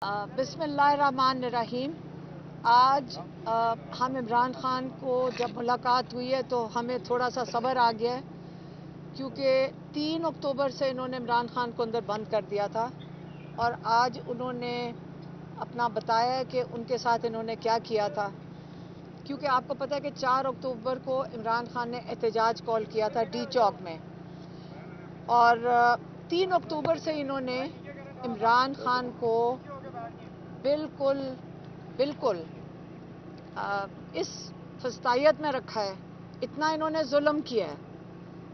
बिस्मिल्लाहिर्रहमानिर्रहीम। आज हम इमरान खान को जब मुलाकात हुई है तो हमें थोड़ा सा सब्र आ गया है, क्योंकि 3 अक्टूबर से इन्होंने इमरान खान को अंदर बंद कर दिया था और आज उन्होंने अपना बताया कि उनके साथ इन्होंने क्या किया था। क्योंकि आपको पता है कि 4 अक्टूबर को इमरान खान ने एहतजाज कॉल किया था डी चौक में, और 3 अक्टूबर से इन्होंने इमरान खान को बिल्कुल इस फस्तायत में रखा है। इतना इन्होंने जुल्म किया है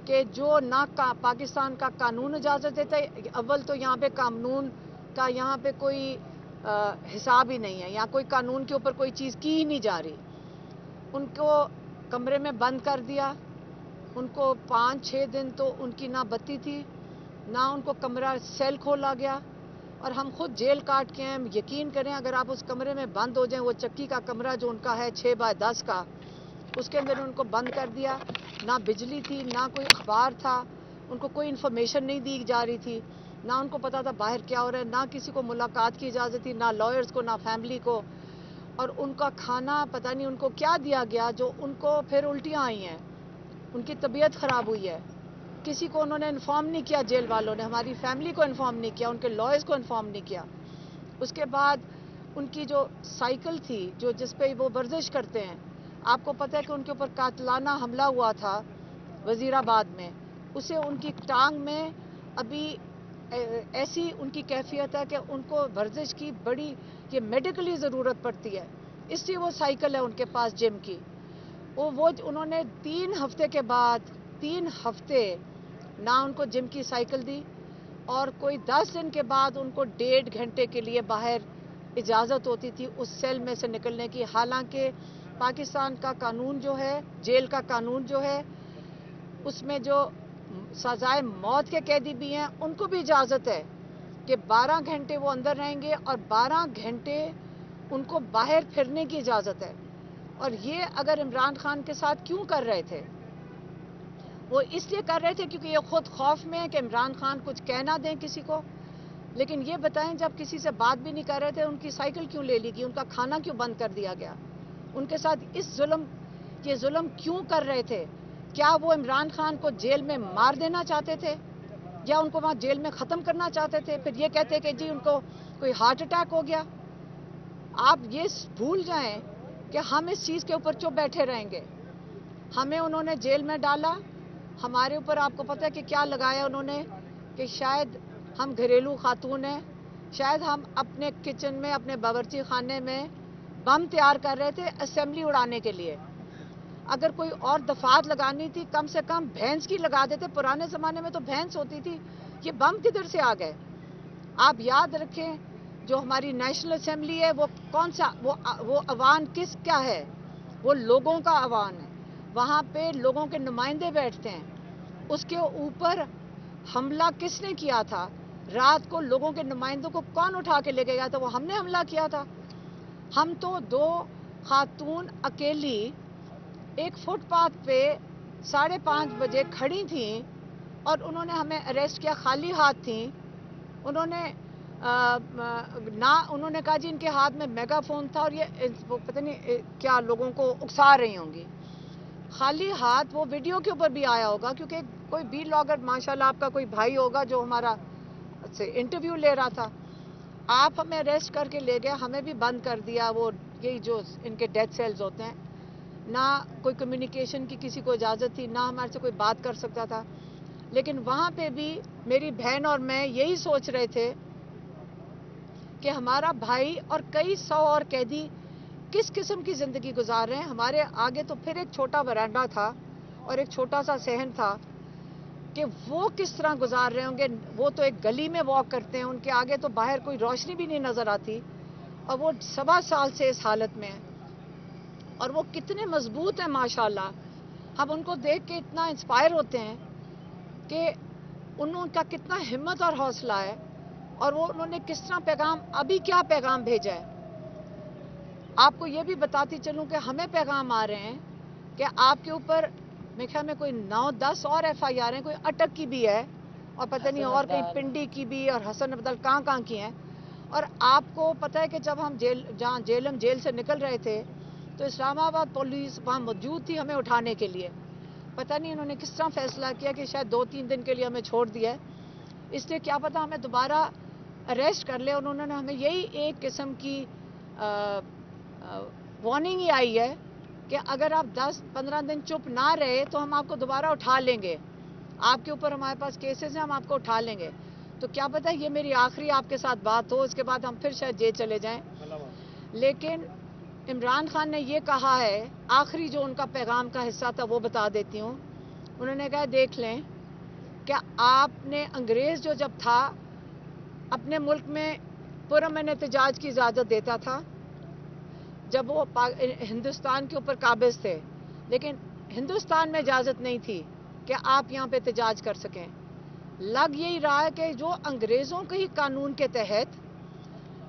कि जो ना पाकिस्तान का कानून इजाज़त देता है। अव्वल तो यहाँ पे कानून का यहाँ पे कोई हिसाब ही नहीं है, यहाँ कोई कानून के ऊपर कोई चीज़ की ही नहीं जा रही। उनको कमरे में बंद कर दिया। उनको 5-6 दिन तो उनकी ना बत्ती थी, ना उनको कमरा सेल खोला गया, और हम खुद जेल काट के हैं। यकीन करें, अगर आप उस कमरे में बंद हो जाएं, वो चक्की का कमरा जो उनका है 6 बाय 10 का, उसके अंदर उनको बंद कर दिया। ना बिजली थी, ना कोई अखबार था, उनको कोई इन्फॉर्मेशन नहीं दी जा रही थी, ना उनको पता था बाहर क्या हो रहा है, ना किसी को मुलाकात की इजाज़त थी, ना लॉयर्स को, ना फैमिली को। और उनका खाना पता नहीं उनको क्या दिया गया, जो उनको फिर उल्टियाँ आई हैं, उनकी तबीयत ख़राब हुई है। किसी को उन्होंने इन्फॉर्म नहीं किया, जेल वालों ने हमारी फैमिली को इन्फॉर्म नहीं किया, उनके लॉयर्स को इन्फॉर्म नहीं किया। उसके बाद उनकी जो साइकिल थी, जो जिस पे वो वर्जिश करते हैं, आपको पता है कि उनके ऊपर कातिलाना हमला हुआ था वजीराबाद में। उसे उनकी टांग में अभी ऐसी उनकी कैफियत है कि उनको वर्जिश की बड़ी ये मेडिकली ज़रूरत पड़ती है, इसलिए वो साइकिल है उनके पास जिम की। वो उन्होंने 3 हफ्ते के बाद 3 हफ्ते ना उनको जिम की साइकिल दी, और कोई 10 दिन के बाद उनको 1.5 घंटे के लिए बाहर इजाज़त होती थी उस सेल में से निकलने की। हालांकि पाकिस्तान का कानून जो है, जेल का कानून जो है, उसमें जो सजाए मौत के कैदी भी हैं, उनको भी इजाज़त है कि 12 घंटे वो अंदर रहेंगे और 12 घंटे उनको बाहर फिरने की इजाज़त है। और ये अगर इमरान खान के साथ क्यों कर रहे थे? वो इसलिए कर रहे थे क्योंकि ये खुद खौफ में है कि इमरान खान कुछ कह ना दें किसी को। लेकिन ये बताएं, जब किसी से बात भी नहीं कर रहे थे, उनकी साइकिल क्यों ले ली गई, उनका खाना क्यों बंद कर दिया गया? उनके साथ ये जुल्म क्यों कर रहे थे? क्या वो इमरान खान को जेल में मार देना चाहते थे, या उनको वहाँ जेल में ख़त्म करना चाहते थे? फिर ये कहते कि जी उनको कोई हार्ट अटैक हो गया। आप ये भूल जाएं कि हम इस चीज़ के ऊपर चुप बैठे रहेंगे। हमें उन्होंने जेल में डाला, हमारे ऊपर आपको पता है कि क्या लगाया उन्होंने, कि शायद हम घरेलू खातून हैं, शायद हम अपने किचन में, अपने बावर्ची खाने में बम तैयार कर रहे थे असेंबली उड़ाने के लिए। अगर कोई और दफात लगानी थी, कम से कम भैंस की लगा देते। पुराने ज़माने में तो भैंस होती थी, ये बम किधर से आ गए? आप याद रखें, जो हमारी नेशनल असेंबली है, वो कौन सा, वो अवान क्या है? वो लोगों का अवान है। वहाँ पे लोगों के नुमाइंदे बैठते हैं। उसके ऊपर हमला किसने किया था? रात को लोगों के नुमाइंदों को कौन उठा के ले गया था? वो हमने हमला किया था। हम तो 2 खातून अकेली एक फुटपाथ पे 5:30 बजे खड़ी थी, और उन्होंने हमें अरेस्ट किया, खाली हाथ थी। उन्होंने उन्होंने कहा जी इनके हाथ में मेगाफोन था, और ये पता नहीं क्या लोगों को उकसा रही होंगी। खाली हाथ, वो वीडियो के ऊपर भी आया होगा, क्योंकि कोई बी लॉगर माशाल्लाह आपका कोई भाई होगा जो हमारा से इंटरव्यू ले रहा था। आप हमें अरेस्ट करके ले गया, हमें भी बंद कर दिया। वो यही जो इनके डेथ सेल्स होते हैं, ना कोई कम्युनिकेशन की किसी को इजाज़त थी, ना हमारे से कोई बात कर सकता था। लेकिन वहाँ पे भी मेरी बहन और मैं यही सोच रहे थे कि हमारा भाई और कई 100 और कैदी किस किस्म की ज़िंदगी गुजार रहे हैं। हमारे आगे तो फिर एक छोटा वरांडा था और एक छोटा सा सहन था, कि वो किस तरह गुजार रहे होंगे। वो तो एक गली में वॉक करते हैं, उनके आगे तो बाहर कोई रोशनी भी नहीं नज़र आती, और वो 1.25 साल से इस हालत में है। और वो कितने मजबूत हैं माशाल्लाह। हम उनको देख के इतना इंस्पायर होते हैं कि उनका कितना हिम्मत और हौसला है, और वो उन्होंने किस तरह पैगाम, अभी क्या पैगाम भेजा है। आपको ये भी बताती चलूं कि हमें पैगाम आ रहे हैं कि आपके ऊपर मेरे ख्याल में कोई 9-10 और FIR हैं, कोई अटक की भी है, और पता नहीं और कहीं पिंडी की भी, और हसन अब्दुल कहाँ की हैं। اور آپ کو پتہ ہے کہ جب ہم جیل سے نکل رہے تھے تو اسلام آباد پولیس وہاں موجود تھی ہمیں اٹھانے کے لیے. پتہ نہیں انہوں نے کس طرح فیصلہ کیا کہ شاید 2-3 دن کے لیے ہمیں چھوڑ دیا ہے. اس لیے کیا پتہ ہمیں دوبارہ اریسٹ کر لے. انہوں نے ہمیں یہی ایک قسم کی وارننگ ہی آئی ہے کہ اگر آپ 10-15 دن چپ نہ رہے تو ہم آپ کو دوبارہ اٹھا لیں گے. آپ کے اوپر ہمارے پاس کیسز ہیں, ہم آپ کو اٹھا لیں گے. تو کیا پتہ یہ میری آخری آپ کے ساتھ بات ہو, اس کے بعد ہم پھر شاید جیل چلے جائیں. لیکن عمران خان نے یہ کہا ہے, آخری جو ان کا پیغام کا حصہ تھا وہ بتا دیتی ہوں. انہوں نے کہا دیکھ لیں کہ آپ نے انگریز جو جب تھا اپنے ملک میں پرامن احتجاج کی اجازت دیتا تھا جب وہ ہندوستان کے اوپر قابض تھے, لیکن ہندوستان میں اجازت نہیں تھی کہ آپ یہاں پہ احتجاج کر سکیں. لگ یہی رہا ہے کہ جو انگریزوں کے ہی قانون کے تحت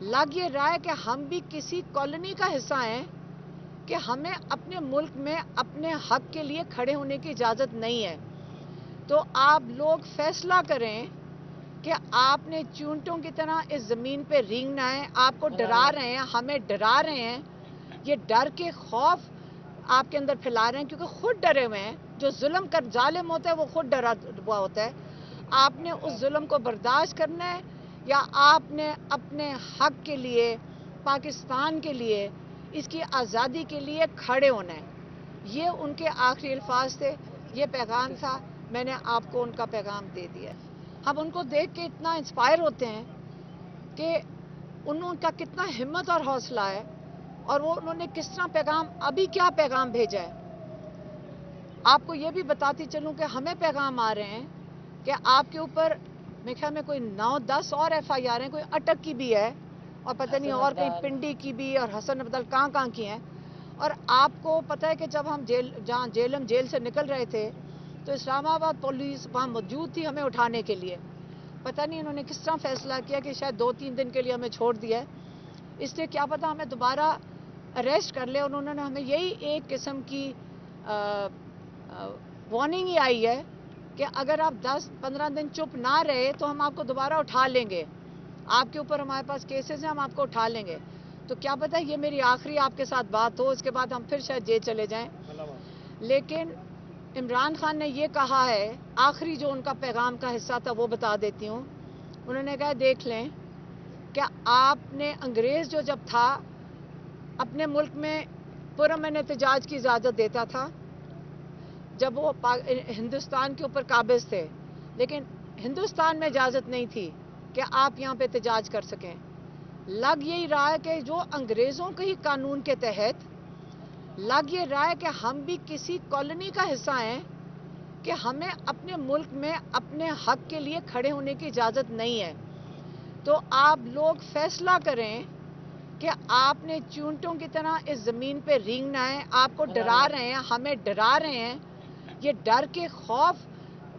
لگ یہ رہا ہے کہ ہم بھی کسی کالونی کا حصہ ہیں کہ ہمیں اپنے ملک میں اپنے حق کے لیے کھڑے ہونے کی اجازت نہیں ہے. تو آپ لوگ فیصلہ کریں کہ آپ نے چونٹوں کی طرح اس زمین پہ رینگنا ہے. آپ کو ڈرا رہے ہیں, ہمیں ڈرا رہے ہیں. یہ ڈر کے خوف آپ کے اندر پھیلا رہے ہیں کیونکہ خود ڈرے ہوئے ہیں. جو ظلم کر ظالم ہوتا ہے وہ خود ڈرا ہوا ہوتا ہے. آپ نے اس ظلم کو برداشت کرنا ہے یا آپ نے اپنے حق کے لیے, پاکستان کے لیے, اس کی آزادی کے لیے کھڑے ہونا ہے. یہ ان کے آخری الفاظ تھے, یہ پیغام تھا. میں نے آپ کو ان کا پیغام دے دیا. ہم ان کو دیکھ کے اتنا انسپائر ہوتے ہیں کہ انہوں کا کتنا ہمت اور حوصلہ ہے, اور وہ انہوں نے کس طرح پیغام, ابھی کیا پیغام بھیجا ہے. آپ کو یہ بھی بتاتی چلوں کہ ہمیں پیغام آ رہے ہیں کہ آپ کے اوپر میرے خیال میں کوئی 9-10 اور FIR ہیں, کوئی اٹک کی بھی ہے اور پتہ نہیں اور کہیں پنڈی کی بھی اور حسن ابدال کہاں کی ہیں. اور آپ کو پتہ ہے کہ جب ہم جیل سے نکل رہے تھے تو اسلام آباد پولیس وہاں موجود تھی ہمیں اٹھانے کے لیے. پتہ نہیں انہوں نے کس طرح فیصلہ کیا کہ شاید 2-3 دن کے لیے ہمیں چھوڑ دیا ہے. اس لیے کیا پتہ ہمیں دوبارہ اریسٹ کر لے. انہوں نے ہمیں یہی ایک قسم کی وارننگ ہی آئی ہے کہ اگر آپ 10-15 دن چپ نہ رہے تو ہم آپ کو دوبارہ اٹھا لیں گے. آپ کے اوپر ہمارے پاس کیسز ہیں, ہم آپ کو اٹھا لیں گے. تو کیا پتہ یہ میری آخری آپ کے ساتھ بات ہو, اس کے بعد ہم پھر شاید جیل چلے جائیں. لیکن عمران خان نے یہ کہا ہے, آخری جو ان کا پیغام کا حصہ تھا وہ بتا دیتی ہوں. انہوں نے کہا دیکھ لیں کہ آپ نے انگریز جو جب تھا اپنے ملک میں پرامن احتجاج کی اجازت دیتا تھا جب وہ ہندوستان کے اوپر قابض تھے, لیکن ہندوستان میں اجازت نہیں تھی کہ آپ یہاں پہ احتجاج کر سکیں. لگ یہی رہا ہے کہ جو انگریزوں کے ہی قانون کے تحت لگ یہ رہا ہے کہ ہم بھی کسی کالونی کا حصہ ہیں کہ ہمیں اپنے ملک میں اپنے حق کے لیے کھڑے ہونے کی اجازت نہیں ہے. تو آپ لوگ فیصلہ کریں کہ آپ نے چونٹوں کی طرح اس زمین پہ رینگنا ہے. آپ کو ڈرا رہے ہیں, ہمیں ڈرا رہے ہیں. یہ ڈر کے خوف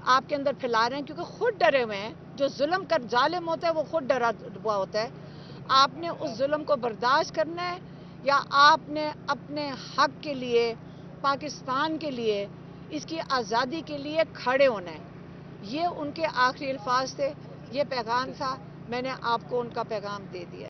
آپ کے اندر پھیلا رہے ہیں کیونکہ خود ڈرے ہوئے ہیں. جو ظلم کر ظالم ہوتا ہے وہ خود ڈرا ہوا ہوتا ہے. آپ نے اس ظلم کو برداشت کرنا ہے یا آپ نے اپنے حق کے لیے, پاکستان کے لیے, اس کی آزادی کے لیے کھڑے ہونا ہے. یہ ان کے آخری الفاظ تھے, یہ پیغام تھا. میں نے آپ کو ان کا پیغام دے دیا.